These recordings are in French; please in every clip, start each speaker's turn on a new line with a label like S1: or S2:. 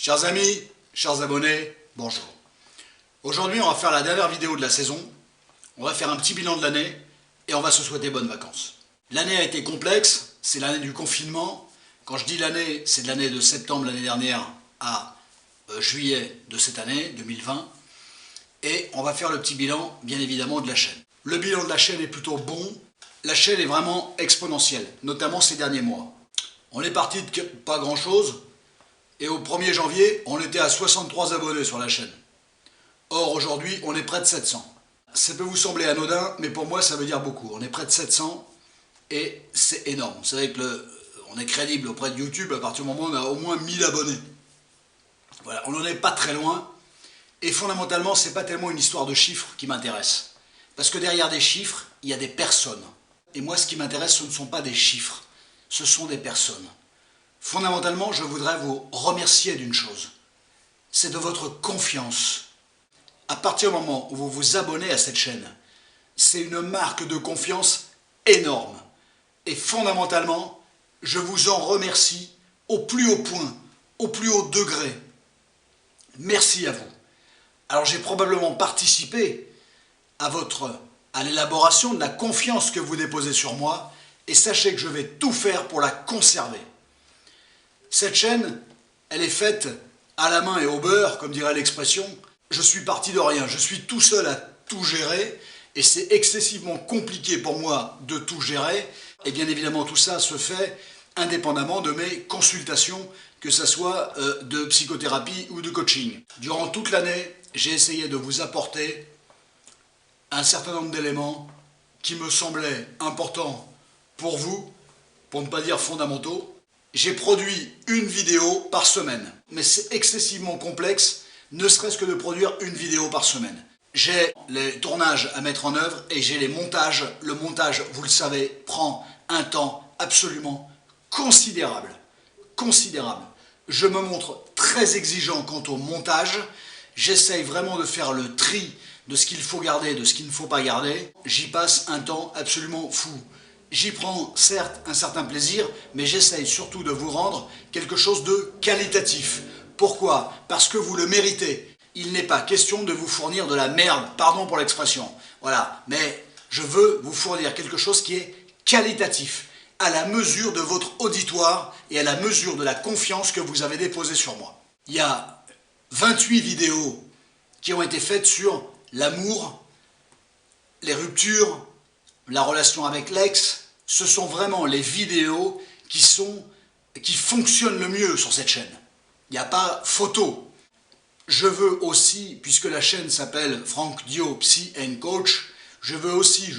S1: Chers amis, chers abonnés, bonjour. Aujourd'hui, on va faire la dernière vidéo de la saison. On va faire un petit bilan de l'année et on va se souhaiter bonnes vacances. L'année a été complexe, c'est l'année du confinement. Quand je dis l'année, c'est de l'année de septembre l'année dernière à juillet de cette année, 2020. Et on va faire le petit bilan, bien évidemment, de la chaîne. Le bilan de la chaîne est plutôt bon. La chaîne est vraiment exponentielle, notamment ces derniers mois. On est parti de pas grand-chose. Et au 1er janvier, on était à 63 abonnés sur la chaîne. Or, aujourd'hui, on est près de 700. Ça peut vous sembler anodin, mais pour moi, ça veut dire beaucoup. On est près de 700 et c'est énorme. Vous savez que on est crédible auprès de YouTube à partir du moment où on a au moins 1000 abonnés. Voilà, on n'en est pas très loin. Et fondamentalement, ce n'est pas tellement une histoire de chiffres qui m'intéresse. Parce que derrière des chiffres, il y a des personnes. Et moi, ce qui m'intéresse, ce ne sont pas des chiffres. Ce sont des personnes. Fondamentalement, je voudrais vous remercier d'une chose. C'est de votre confiance. À partir du moment où vous vous abonnez à cette chaîne, c'est une marque de confiance énorme. Et fondamentalement, je vous en remercie au plus haut point, au plus haut degré. Merci à vous. Alors j'ai probablement participé à l'élaboration de la confiance que vous déposez sur moi, et sachez que je vais tout faire pour la conserver. Cette chaîne, elle est faite à la main et au beurre, comme dirait l'expression. Je suis parti de rien, je suis tout seul à tout gérer, et c'est excessivement compliqué pour moi de tout gérer. Et bien évidemment, tout ça se fait indépendamment de mes consultations, que ce soit de psychothérapie ou de coaching. Durant toute l'année, j'ai essayé de vous apporter un certain nombre d'éléments qui me semblaient importants pour vous, pour ne pas dire fondamentaux. J'ai produit une vidéo par semaine, mais c'est excessivement complexe, ne serait-ce que de produire une vidéo par semaine. J'ai les tournages à mettre en œuvre et j'ai les montages. Le montage, vous le savez, prend un temps absolument considérable. Considérable. Je me montre très exigeant quant au montage. J'essaye vraiment de faire le tri de ce qu'il faut garder, de ce qu'il ne faut pas garder. J'y passe un temps absolument fou. J'y prends certes un certain plaisir, mais j'essaye surtout de vous rendre quelque chose de qualitatif. Pourquoi? Parce que vous le méritez. Il n'est pas question de vous fournir de la merde, pardon pour l'expression. Voilà, mais je veux vous fournir quelque chose qui est qualitatif, à la mesure de votre auditoire et à la mesure de la confiance que vous avez déposée sur moi. Il y a 28 vidéos qui ont été faites sur l'amour, les ruptures, la relation avec l'ex. Ce sont vraiment les vidéos qui fonctionnent le mieux sur cette chaîne. Il n'y a pas photo. Je veux aussi, puisque la chaîne s'appelle Franck Dio Psy & Coach, je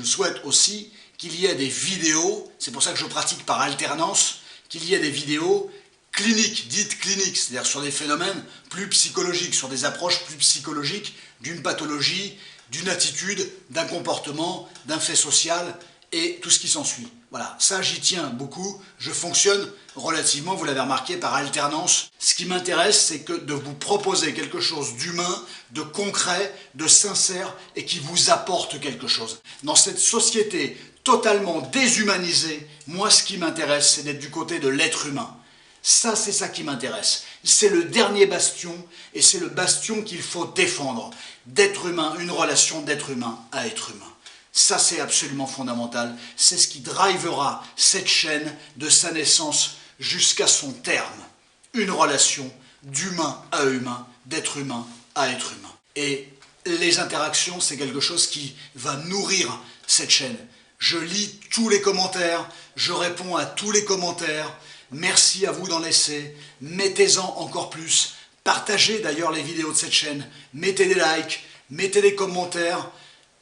S1: souhaite aussi qu'il y ait des vidéos, c'est pour ça que je pratique par alternance, qu'il y ait des vidéos cliniques, dites cliniques, c'est-à-dire sur des phénomènes plus psychologiques, sur des approches plus psychologiques d'une pathologie, d'une attitude, d'un comportement, d'un fait social et tout ce qui s'ensuit. Voilà, ça j'y tiens beaucoup, je fonctionne relativement, vous l'avez remarqué, par alternance. Ce qui m'intéresse, c'est que de vous proposer quelque chose d'humain, de concret, de sincère et qui vous apporte quelque chose. Dans cette société totalement déshumanisée, moi ce qui m'intéresse, c'est d'être du côté de l'être humain. Ça, c'est ça qui m'intéresse. C'est le dernier bastion et c'est le bastion qu'il faut défendre. D'être humain, une relation d'être humain à être humain. Ça, c'est absolument fondamental. C'est ce qui drivera cette chaîne de sa naissance jusqu'à son terme. Une relation d'humain à humain, d'être humain à être humain. Et les interactions, c'est quelque chose qui va nourrir cette chaîne. Je lis tous les commentaires, je réponds à tous les commentaires. Merci à vous d'en laisser. Mettez-en encore plus. Partagez d'ailleurs les vidéos de cette chaîne. Mettez des likes, mettez des commentaires.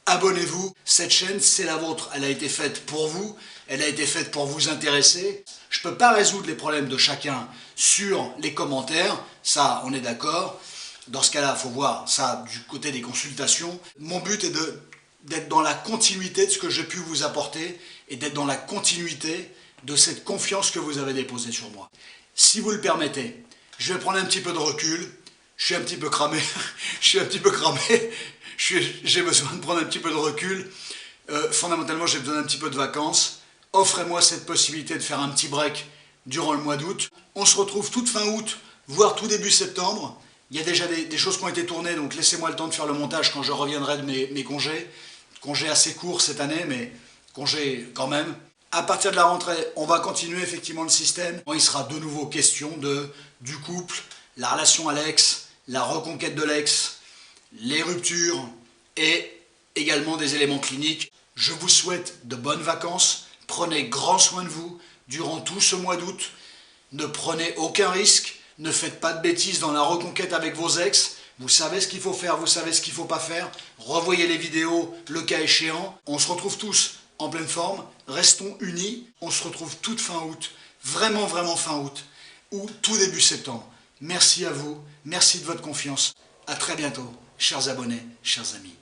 S1: Abonnez-vous, cette chaîne c'est la vôtre, elle a été faite pour vous, elle a été faite pour vous intéresser. Je ne peux pas résoudre les problèmes de chacun sur les commentaires, ça on est d'accord. Dans ce cas-là, il faut voir ça du côté des consultations. Mon but est d'être dans la continuité de ce que j'ai pu vous apporter et d'être dans la continuité de cette confiance que vous avez déposée sur moi. Si vous le permettez, je vais prendre un petit peu de recul, je suis un petit peu cramé, j'ai besoin de prendre un petit peu de recul. Fondamentalement, j'ai besoin d'un petit peu de vacances. Offrez-moi cette possibilité de faire un petit break durant le mois d'août. On se retrouve toute fin août, voire tout début septembre. Il y a déjà des choses qui ont été tournées, donc laissez-moi le temps de faire le montage quand je reviendrai de mes congés. Congés assez courts cette année, mais congés quand même. À partir de la rentrée, on va continuer effectivement le système. Il sera de nouveau question du couple, la relation à l'ex, la reconquête de l'ex, les ruptures et également des éléments cliniques. Je vous souhaite de bonnes vacances. Prenez grand soin de vous durant tout ce mois d'août. Ne prenez aucun risque. Ne faites pas de bêtises dans la reconquête avec vos ex. Vous savez ce qu'il faut faire, vous savez ce qu'il ne faut pas faire. Revoyez les vidéos, le cas échéant. On se retrouve tous en pleine forme. Restons unis. On se retrouve toute fin août. Vraiment, vraiment fin août. Ou tout début septembre. Merci à vous. Merci de votre confiance. À très bientôt, chers abonnés, chers amis.